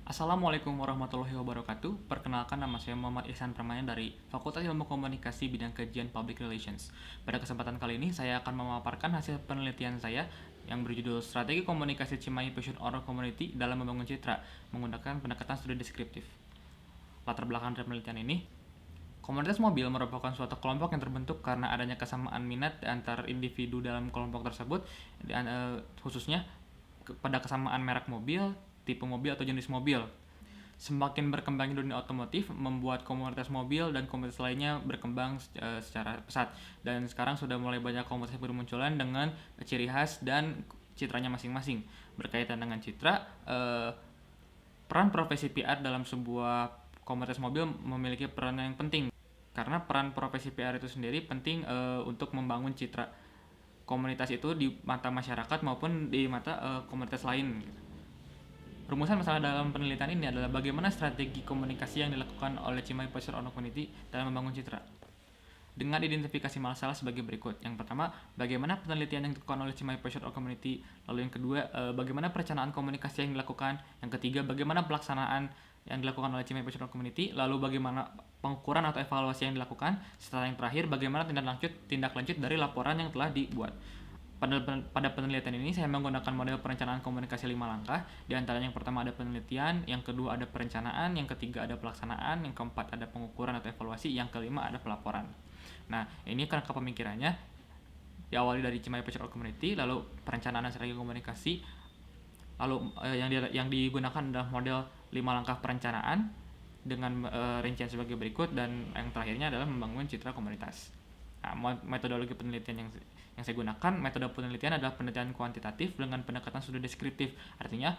Assalamualaikum warahmatullahi wabarakatuh. Perkenalkan, nama saya Muhammad Ihsan Permana dari Fakultas Ilmu Komunikasi Bidang Kajian Public Relations. Pada kesempatan kali ini, saya akan memaparkan hasil penelitian saya yang berjudul Strategi Komunikasi Cimahi Passion Owner Community dalam Membangun Citra menggunakan pendekatan studi deskriptif. Latar belakang dari penelitian ini, komunitas mobil merupakan suatu kelompok yang terbentuk karena adanya kesamaan minat antar individu dalam kelompok tersebut, khususnya pada kesamaan merek mobil, tipe mobil atau jenis mobil. Semakin berkembangnya dunia otomotif membuat komunitas mobil dan komunitas lainnya berkembang secara pesat, dan sekarang sudah mulai banyak komunitas bermunculan dengan ciri khas dan citranya masing-masing. Berkaitan dengan citra, peran profesi PR dalam sebuah komunitas mobil memiliki peran yang penting, karena peran profesi PR itu sendiri penting untuk membangun citra komunitas itu di mata masyarakat maupun di mata komunitas lain. Rumusan masalah dalam penelitian ini adalah bagaimana strategi komunikasi yang dilakukan oleh Cimahi Passion Owner Community dalam membangun citra. Dengan identifikasi masalah sebagai berikut. Yang pertama, bagaimana penelitian yang dilakukan oleh Cimahi Passion Owner Community. Lalu yang kedua, bagaimana perencanaan komunikasi yang dilakukan. Yang ketiga, bagaimana pelaksanaan yang dilakukan oleh Cimahi Passion Owner Community. Lalu bagaimana pengukuran atau evaluasi yang dilakukan. Setelah yang terakhir, bagaimana tindak lanjut dari laporan yang telah dibuat. Pada penelitian ini saya menggunakan model perencanaan komunikasi 5 langkah. Di antaranya yang pertama ada penelitian, yang kedua ada perencanaan, yang ketiga ada pelaksanaan, yang keempat ada pengukuran atau evaluasi, yang kelima ada pelaporan. Nah, ini kerangka pemikirannya diawali dari Cimahi Passion Owner Community, lalu perencanaan dan strategi komunikasi, lalu yang digunakan adalah model 5 langkah perencanaan dengan rincian sebagai berikut, dan yang terakhirnya adalah membangun citra komunitas. Nah, metodologi penelitian yang saya gunakan, metode penelitian adalah penelitian kuantitatif dengan pendekatan studi deskriptif. Artinya,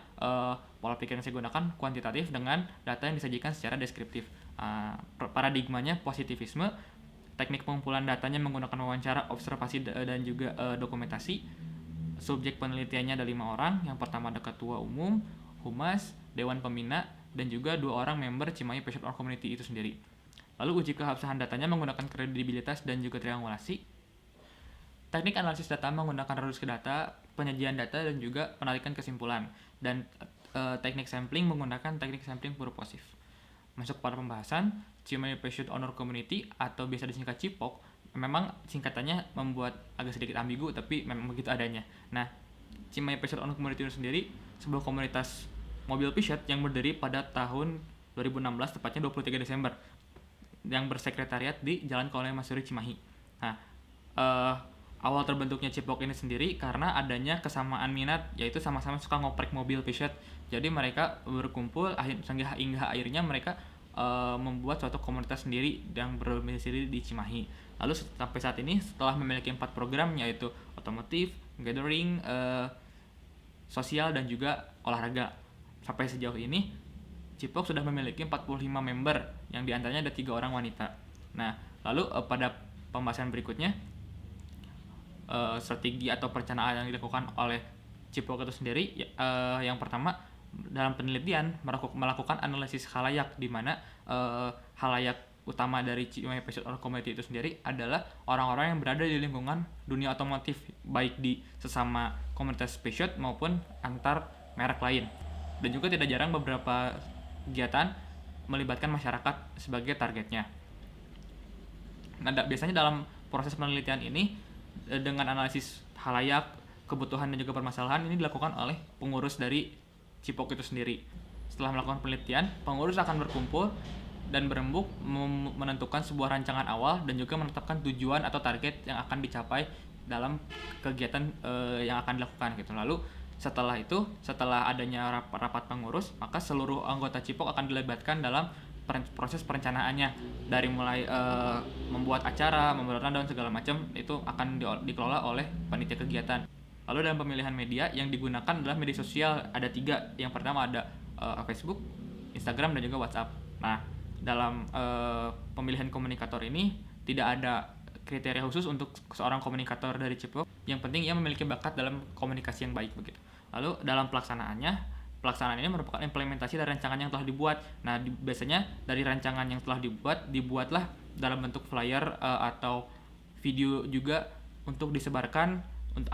pola pikir yang saya gunakan kuantitatif dengan data yang disajikan secara deskriptif. Paradigmanya positivisme, teknik pengumpulan datanya menggunakan wawancara, observasi, dan juga dokumentasi. Subjek penelitiannya ada 5 orang. Yang pertama ada ketua umum, humas, dewan pembina, dan juga 2 orang member Cimahi Passion Owner Community itu sendiri. Lalu uji keabsahan datanya menggunakan kredibilitas dan juga triangulasi. Teknik analisis data menggunakan reduksi data, penyajian data, dan juga penarikan kesimpulan. Dan teknik sampling menggunakan teknik sampling purposif. Masuk pada pembahasan, Cimahi Passion Owner Community atau biasa disingkat CIPOC, memang singkatannya membuat agak sedikit ambigu, tapi memang begitu adanya. Nah, Cimahi Passion Owner Community itu sendiri sebuah komunitas mobil Peugeot yang berdiri pada tahun 2016, tepatnya 23 Desember, yang bersekretariat di Jalan Kolonel Masuri Cimahi. Nah, awal terbentuknya CIPOC ini sendiri karena adanya kesamaan minat, yaitu sama-sama suka ngoprek mobil Peugeot. Jadi mereka berkumpul hingga akhirnya mereka membuat suatu komunitas sendiri yang berdomisili di Cimahi. Lalu sampai saat ini setelah memiliki 4 program, yaitu otomotif, gathering, sosial, dan juga olahraga. Sampai sejauh ini CIPOC sudah memiliki 45 member, yang diantaranya ada 3 orang wanita. Nah, lalu pada pembahasan berikutnya, strategi atau perencanaan yang dilakukan oleh CIPOC itu sendiri, yang pertama dalam penelitian melakukan analisis khalayak, di mana khalayak utama dari Cimahi Passion Owner Community itu sendiri adalah orang-orang yang berada di lingkungan dunia otomotif, baik di sesama komunitas Peugeot maupun antar merek lain. Dan juga tidak jarang beberapa kegiatan melibatkan masyarakat sebagai targetnya. Nah, biasanya dalam proses penelitian ini dengan analisis khalayak, kebutuhan, dan juga permasalahan ini dilakukan oleh pengurus dari CIPOC itu sendiri. Setelah melakukan penelitian, pengurus akan berkumpul dan berembuk menentukan sebuah rancangan awal dan juga menetapkan tujuan atau target yang akan dicapai dalam kegiatan yang akan dilakukan gitu. Lalu setelah adanya rapat pengurus, maka seluruh anggota CIPOC akan dilibatkan dalam proses perencanaannya, dari mulai membuat acara, membuat rundown, segala macam itu akan dikelola oleh panitia kegiatan. Lalu dalam pemilihan media yang digunakan adalah media sosial, ada 3. Yang pertama ada Facebook, Instagram, dan juga WhatsApp. Nah, dalam pemilihan komunikator ini tidak ada kriteria khusus untuk seorang komunikator dari Cipok. Yang penting ia memiliki bakat dalam komunikasi yang baik begitu. Lalu dalam pelaksanaan ini merupakan implementasi dari rancangan yang telah dibuat. Nah, biasanya dari rancangan yang telah dibuatlah dalam bentuk flyer atau video juga untuk disebarkan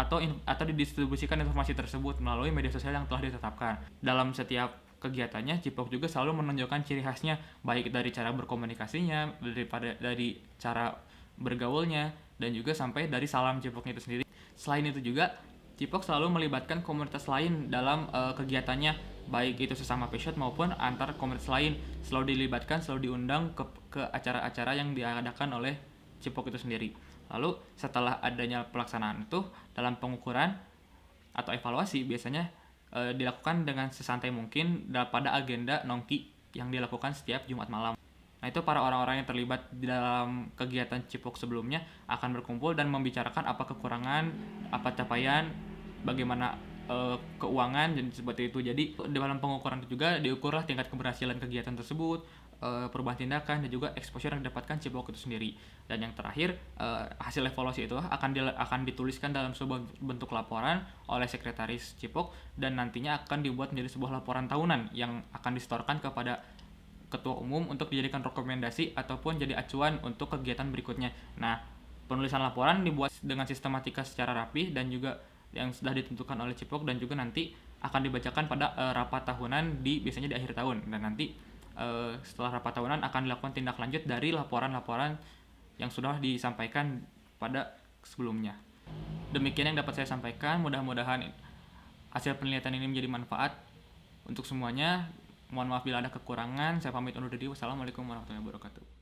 atau didistribusikan informasi tersebut melalui media sosial yang telah ditetapkan. Dalam setiap kegiatannya, Cipok juga selalu menunjukkan ciri khasnya, baik dari cara berkomunikasinya, dari cara bergaulnya, dan juga sampai dari salam Cipoknya itu sendiri. Selain itu juga, Cipok selalu melibatkan komunitas lain dalam kegiatannya, baik itu sesama pesyot maupun antar komunitas lain. Selalu dilibatkan, selalu diundang ke acara-acara yang diadakan oleh Cipok itu sendiri. Lalu setelah adanya pelaksanaan itu, dalam pengukuran atau evaluasi biasanya dilakukan dengan sesantai mungkin pada agenda nongki yang dilakukan setiap Jumat malam. Nah, itu para orang-orang yang terlibat di dalam kegiatan Cipok sebelumnya akan berkumpul dan membicarakan apa kekurangan, apa capaian, bagaimana keuangan dan seperti itu. Jadi dalam pengukuran itu juga diukurlah tingkat keberhasilan kegiatan tersebut, perubahan tindakan, dan juga exposure yang didapatkan Cipok itu sendiri. Dan yang terakhir, hasil evaluasi itu akan dituliskan dalam sebuah bentuk laporan oleh sekretaris Cipok, dan nantinya akan dibuat menjadi sebuah laporan tahunan yang akan disetorkan kepada ketua umum untuk dijadikan rekomendasi ataupun jadi acuan untuk kegiatan berikutnya. Nah, penulisan laporan dibuat dengan sistematika secara rapi dan juga yang sudah ditentukan oleh Cipok, dan juga nanti akan dibacakan pada rapat tahunan biasanya di akhir tahun. Dan nanti setelah rapat tahunan akan dilakukan tindak lanjut dari laporan-laporan yang sudah disampaikan pada sebelumnya. Demikian yang dapat saya sampaikan, mudah-mudahan hasil penelitian ini menjadi manfaat untuk semuanya. Mohon maaf bila ada kekurangan, saya pamit undur diri. Wassalamualaikum warahmatullahi wabarakatuh.